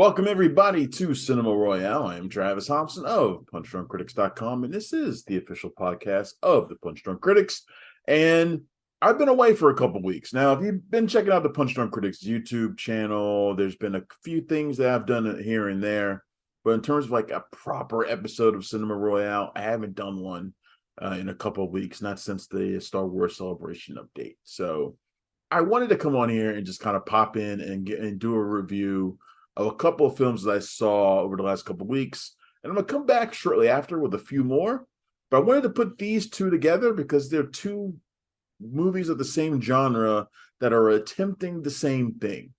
Welcome, everybody, to Cinema Royale. I am Travis Thompson of PunchDrunkCritics.com, and this is the official podcast of the Punch Drunk Critics. And I've been away for a couple weeks. Now, if you've been checking out the Punch Drunk Critics YouTube channel, there's been a few things that I've done here and there. But in terms of like a proper episode of Cinema Royale, I haven't done one in a couple of weeks, not since the Star Wars Celebration update. So I wanted to come on here and just kind of pop in and do a review of a couple of films that I saw over the last couple of weeks. And I'm going to come back shortly after with a few more. But I wanted to put these two together because they're two movies of the same genre that are attempting the same thing.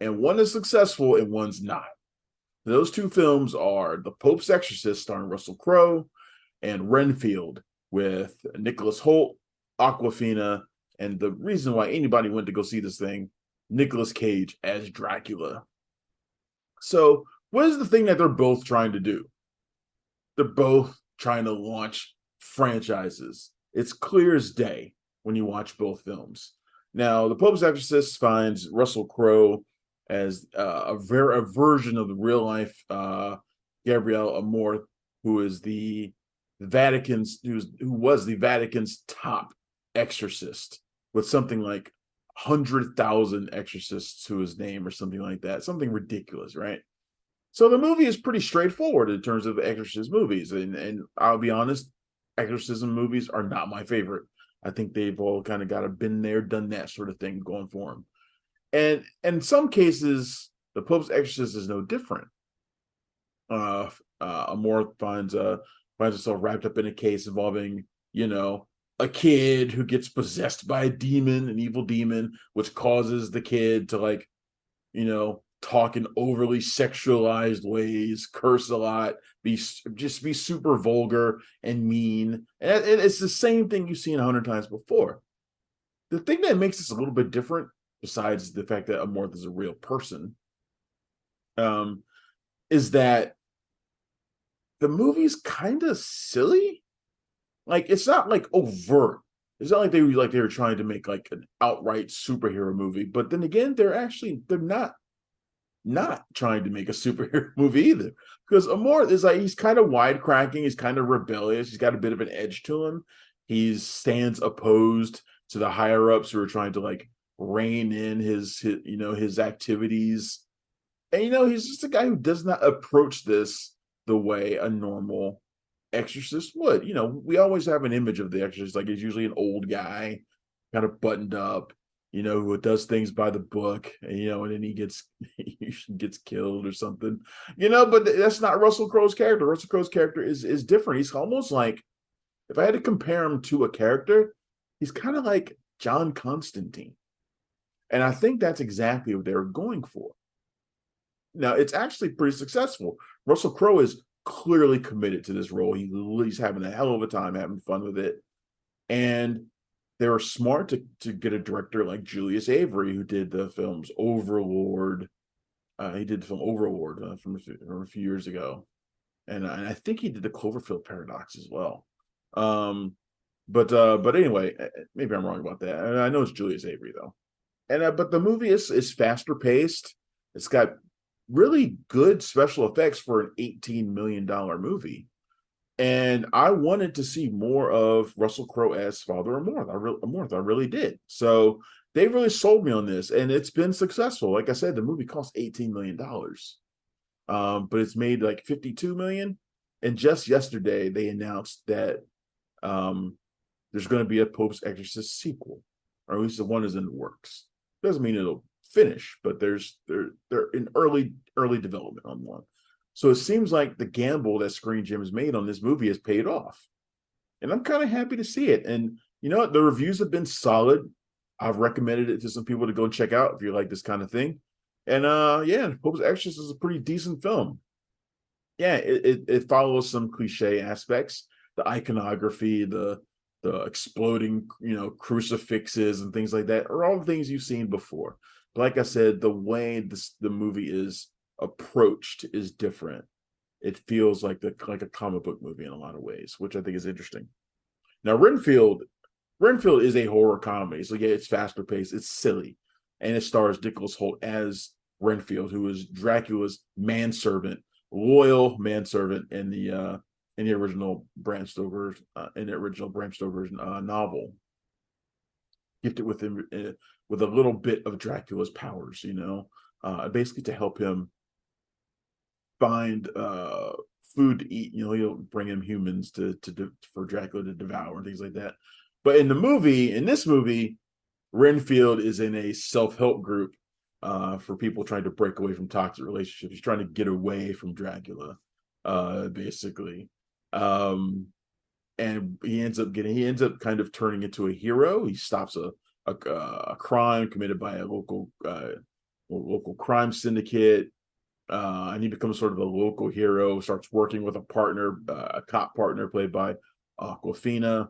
And one is successful and one's not. Those two films are The Pope's Exorcist, starring Russell Crowe, and Renfield with Nicholas Hoult, Awkwafina, and the reason why anybody went to go see this thing, Nicolas Cage as Dracula. So what is the thing that they're both trying to do? They're both trying to launch franchises. It's clear as day when you watch both films. Now, The Pope's Exorcist finds Russell Crowe as a version of the real life Gabriel Amorth, who is the Vatican's who was the Vatican's top exorcist, with something like 100,000 exorcists to his name or something like that. Something ridiculous, right? So the movie is pretty straightforward in terms of exorcist movies. And I'll be honest, exorcism movies are not my favorite. I think they've all kind of got a been there, done that sort of thing going for them. And in some cases, The Pope's Exorcist is no different. Amorth finds himself wrapped up in a case involving, a kid who gets possessed by a demon, an evil demon, which causes the kid to talk in overly sexualized ways, curse a lot, be super vulgar and mean. And it's the same thing you've seen 100 times before. The thing that makes this a little bit different, besides the fact that Amorth is a real person, is that the movie's kind of silly. Like, it's not like overt. It's not like they were trying to make like an outright superhero movie. But then again, they're not trying to make a superhero movie either. Because Amorth is he's kind of wide-cracking, he's kind of rebellious, he's got a bit of an edge to him. He stands opposed to the higher-ups who are trying to rein in his activities. And he's just a guy who does not approach this the way a normal exorcist would. We always have an image of the exorcist, like he's usually an old guy, kind of buttoned up, who does things by the book, and then he gets killed or something, but that's not Russell Crowe's character. Russell Crowe's character is different. He's almost like, if I had to compare him to a character, he's kind of like John Constantine. And I think that's exactly what they were going for. Now, it's actually pretty successful. Russell Crowe is clearly committed to this role. He's having a hell of a time having fun with it. And they were smart to get a director like Julius Avery, who did the films Overlord. He did the film Overlord from a few years ago. And I think he did the Cloverfield Paradox as well. But anyway, maybe I'm wrong about that. I know it's Julius Avery though. And but the movie is faster paced. It's got really good special effects for an $18 million movie. And I wanted to see more of Russell Crowe as Father Amorth. I really did. So they really sold me on this, and it's been successful. Like I said, the movie cost $18 million. But it's made like $52 million. And just yesterday, they announced that there's going to be a Pope's Exorcist sequel, or at least the one is in the works. Doesn't mean it'll finish, but they're in early development on one. So it seems like the gamble that Screen Gem has made on this movie has paid off, and I'm kind of happy to see it. And the reviews have been solid. I've recommended it to some people to go check out if you like this kind of thing. And Pope's Exorcist is a pretty decent film. Yeah, it follows some cliche aspects, the iconography, the exploding crucifixes and things like that are all the things you've seen before. But like I said, the way the movie is approached is different. It feels like a comic book movie in a lot of ways, which I think is interesting. Now, Renfield is a horror comedy, so yeah, it's faster paced, it's silly, and it stars Nicolas Hoult as Renfield, who was Dracula's manservant, loyal manservant in the original Bram Stoker's novel, gifted with him with a little bit of Dracula's powers, basically to help him find food to eat. He'll bring him humans for Dracula to devour and things like that. But in this movie, Renfield is in a self-help group for people trying to break away from toxic relationships. He's trying to get away from Dracula, basically. And he ends up kind of turning into a hero. He stops a crime committed by a local crime syndicate, and he becomes sort of a local hero. Starts working with a cop partner played by Aquafina.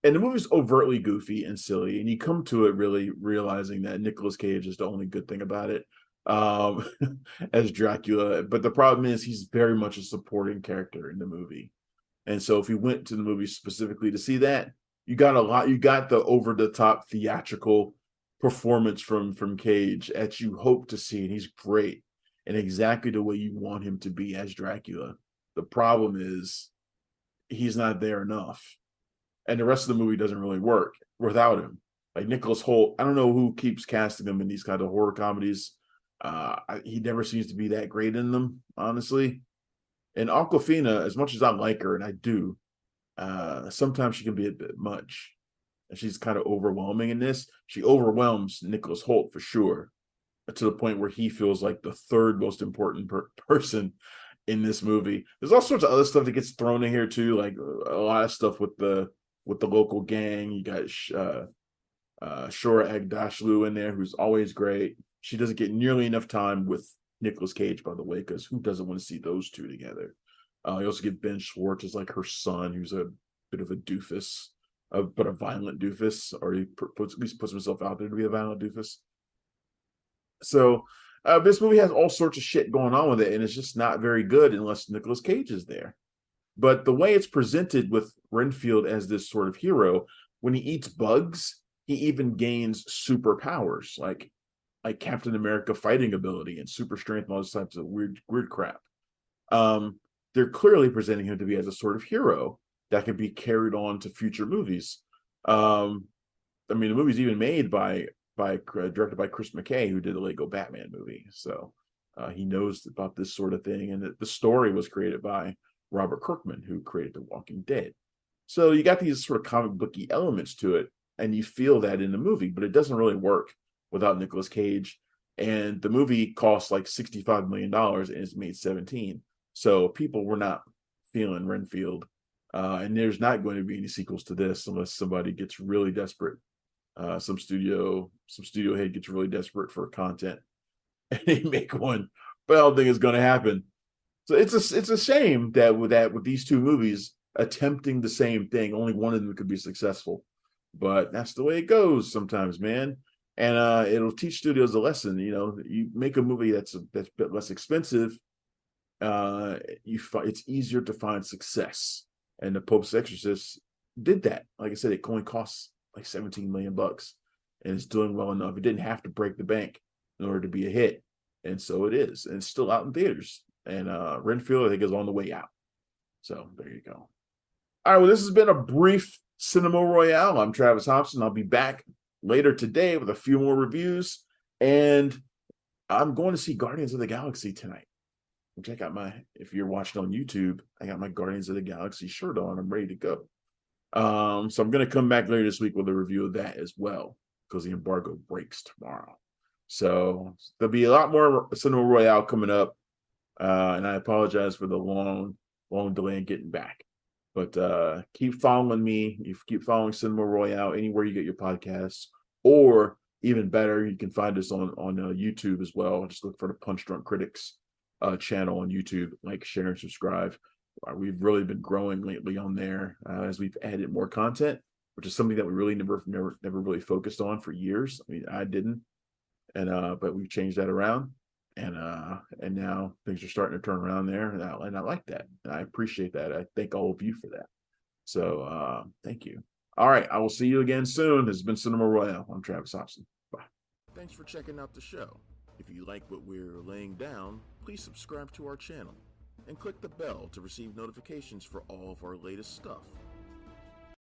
And the movie's overtly goofy and silly, and you come to it really realizing that Nicolas Cage is the only good thing about it, as Dracula. But the problem is he's very much a supporting character in the movie. And so if you went to the movie specifically to see that, you got the over-the-top theatrical performance from Cage that you hope to see, and he's great and exactly the way you want him to be as Dracula. The problem is he's not there enough. And the rest of the movie doesn't really work without him. Like Nicholas Hoult, I don't know who keeps casting him in these kind of horror comedies. He never seems to be that great in them, honestly. And Aquafina, as much as I like her, and I do, sometimes she can be a bit much. And she's kind of overwhelming in this. She overwhelms Nicholas Hoult for sure, to the point where he feels like the third most important person in this movie. There's all sorts of other stuff that gets thrown in here too, like a lot of stuff with the local gang. You got Shora Agdashlu in there, who's always great. She doesn't get nearly enough time with Nicolas Cage, by the way, because who doesn't want to see those two together? You also get Ben Schwartz as like her son, who's a bit of a doofus, but a violent doofus, or he at least puts himself out there to be a violent doofus. So this movie has all sorts of shit going on with it, and it's just not very good unless Nicolas Cage is there. But the way it's presented with Renfield as this sort of hero, when he eats bugs, he even gains superpowers, like Captain America fighting ability and super strength and all those types of weird crap. They're clearly presenting him to be as a sort of hero that can be carried on to future movies. The movie's even made directed by Chris McKay, who did the Lego Batman movie. So he knows about this sort of thing. And the story was created by Robert Kirkman, who created The Walking Dead. So you got these sort of comic booky elements to it, and you feel that in the movie, but it doesn't really work without Nicolas Cage. And the movie cost like $65 million and it's made 17. So people were not feeling Renfield. And there's not going to be any sequels to this unless somebody gets really desperate. Some studio head gets really desperate for content and they make one. But I don't think it's going to happen. So it's a shame that with these two movies attempting the same thing, only one of them could be successful. But that's the way it goes sometimes, man. And it'll teach studios a lesson. You make a movie that's a bit less expensive, it's easier to find success. And the Pope's Exorcist did that. Like I said, it only costs like $17 million, and it's doing well enough. It didn't have to break the bank in order to be a hit, and so it is. And it's still out in theaters. And Renfield, I think, is on the way out. So there you go. All right, well, this has been a brief Cinema Royale. I'm Travis Hobson. I'll be back later today with a few more reviews, and I'm going to see Guardians of the Galaxy tonight. Which if you're watching on YouTube, I got my Guardians of the Galaxy shirt on. I'm ready to go. So I'm going to come back later this week with a review of that as well, because the embargo breaks tomorrow. So there'll be a lot more Cinema Royale coming up, and I apologize for the long delay in getting back. But keep following me. You keep following Cinema Royale anywhere you get your podcasts, or even better, you can find us on YouTube as well. Just look for the Punch Drunk Critics channel on YouTube. Like, share, and subscribe. We've really been growing lately on there as we've added more content, which is something that we really never really focused on for years. I mean, I didn't, and but we've changed that around, and now things are starting to turn around there, and I like that, and I appreciate that. I thank all of you for that. So thank you. All right, I will see you again soon. This has been Cinema Royale. I'm Travis Hobson. Bye. Thanks for checking out the show. If you like what we're laying down, please subscribe to our channel and click the bell to receive notifications for all of our latest stuff.